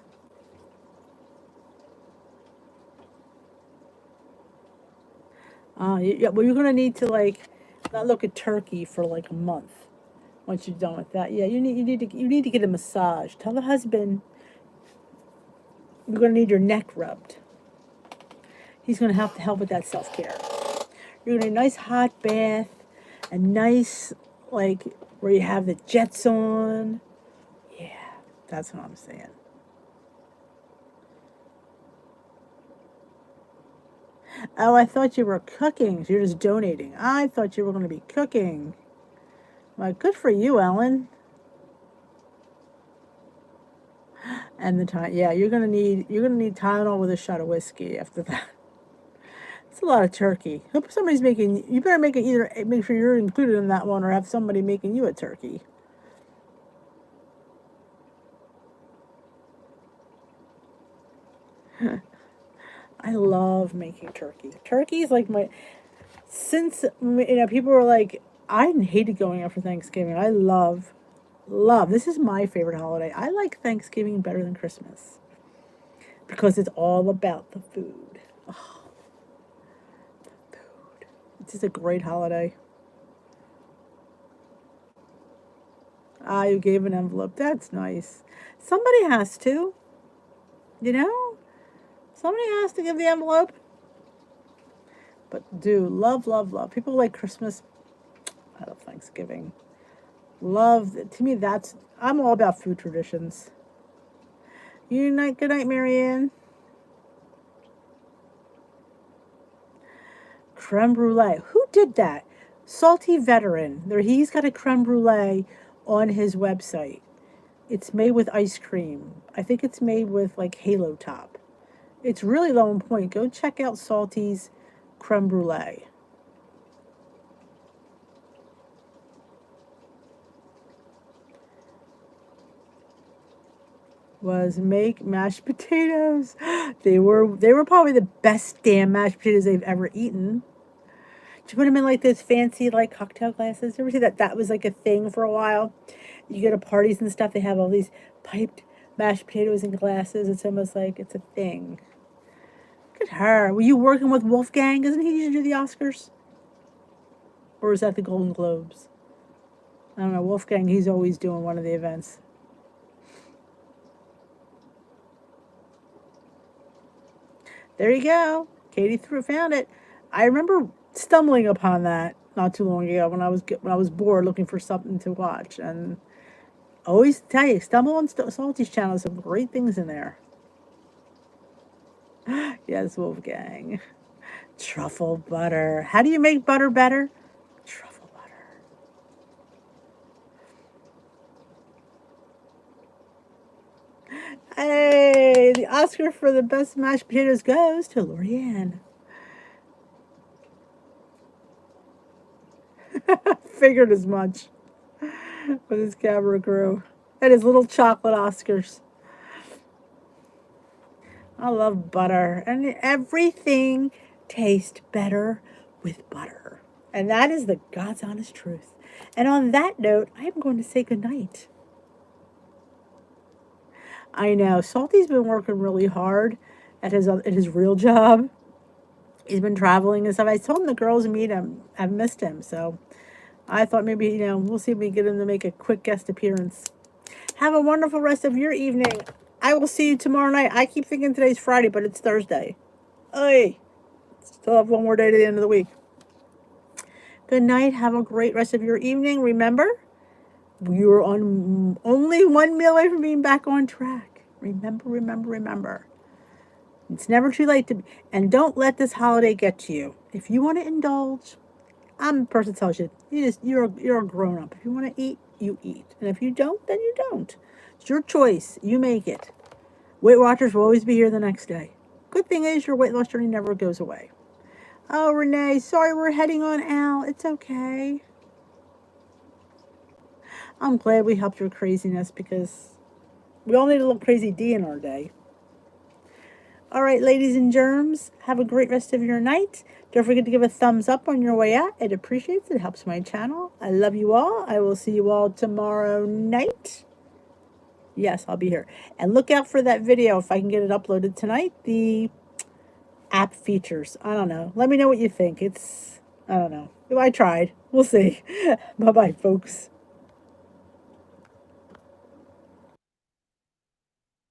Yeah, well, you're going to need to, like, not look at turkey for, like, a month. Once you're done with that. Yeah, you need to get a massage. Tell the husband you're going to need your neck rubbed. He's going to have to help with that self-care. You're going to need a nice hot bath, a nice, like, where you have the jets on. Yeah, that's what I'm saying. Oh, I thought you were cooking. So you're just donating. I thought you were going to be cooking. Well, good for you, Ellen. And the time, yeah, you're gonna need Tylenol with a shot of whiskey after that. It's a lot of turkey. Hope somebody's making. You better make sure you're included in that one, or have somebody making you a turkey. I love making turkey. Turkey is like people were like, I hated going out for Thanksgiving. I love. This is my favorite holiday. I like Thanksgiving better than Christmas because it's all about the food. Oh, the food. It's just a great holiday. You gave an envelope. That's nice. Somebody has to. You know? Somebody has to give the envelope. But love, love, love. People like Christmas. I love Thanksgiving. To me, I'm all about food traditions. Good night, Marianne. Creme brulee. Who did that? Salty Veteran. He's got a creme brulee on his website. It's made with ice cream. I think it's made with like Halo Top. It's really low in point. Go check out Salty's creme brulee. Was make mashed potatoes. They were probably the best damn mashed potatoes they've ever eaten. Did you put them in like those fancy like cocktail glasses? You ever see that? That was like a thing for a while. You go to parties and stuff. They have all these piped mashed potatoes in glasses. It's almost like it's a thing. Look at her. Were you working with Wolfgang? Doesn't he usually do the Oscars? Or is that the Golden Globes? I don't know. Wolfgang, he's always doing one of the events. There you go. Katie found it. I remember stumbling upon that not too long ago when I was bored looking for something to watch, and always tell you, stumble on Salty's channel. Some great things in there. Yes, Wolfgang. Truffle butter. How do you make butter better? Truffle butter. Hey, the Oscar for the best mashed potatoes goes to Lorianne. Figured as much with his camera crew and his little chocolate Oscars. I love butter, and everything tastes better with butter. And that is the God's honest truth. And on that note, I am going to say goodnight. I know Salty's been working really hard at his real job. He's been traveling and stuff. I told him the girls meet him. I've missed him, so I thought maybe we'll see if we can get him to make a quick guest appearance. Have a wonderful rest of your evening. I will see you tomorrow night. I keep thinking today's Friday, but it's Thursday. Hey, still have one more day to the end of the week. Good night. Have a great rest of your evening. Remember, you're on only 1 meal away from being back on track. Remember, remember, remember. It's never too late to, and don't let this holiday get to you. If you want to indulge, I'm the person that tells you, you're a grown up. If you want to eat, you eat. And if you don't, then you don't. It's your choice. You make it. Weight Watchers will always be here the next day. Good thing is your weight loss journey never goes away. Oh, Renee, sorry we're heading on out. It's okay. I'm glad we helped your craziness because we all need a little crazy D in our day. All right, ladies and germs, have a great rest of your night. Don't forget to give a thumbs up on your way out. It appreciates it. It helps my channel. I love you all. I will see you all tomorrow night. Yes, I'll be here. And look out for that video if I can get it uploaded tonight. The app features. I don't know. Let me know what you think. I don't know. I tried. We'll see. Bye-bye, folks.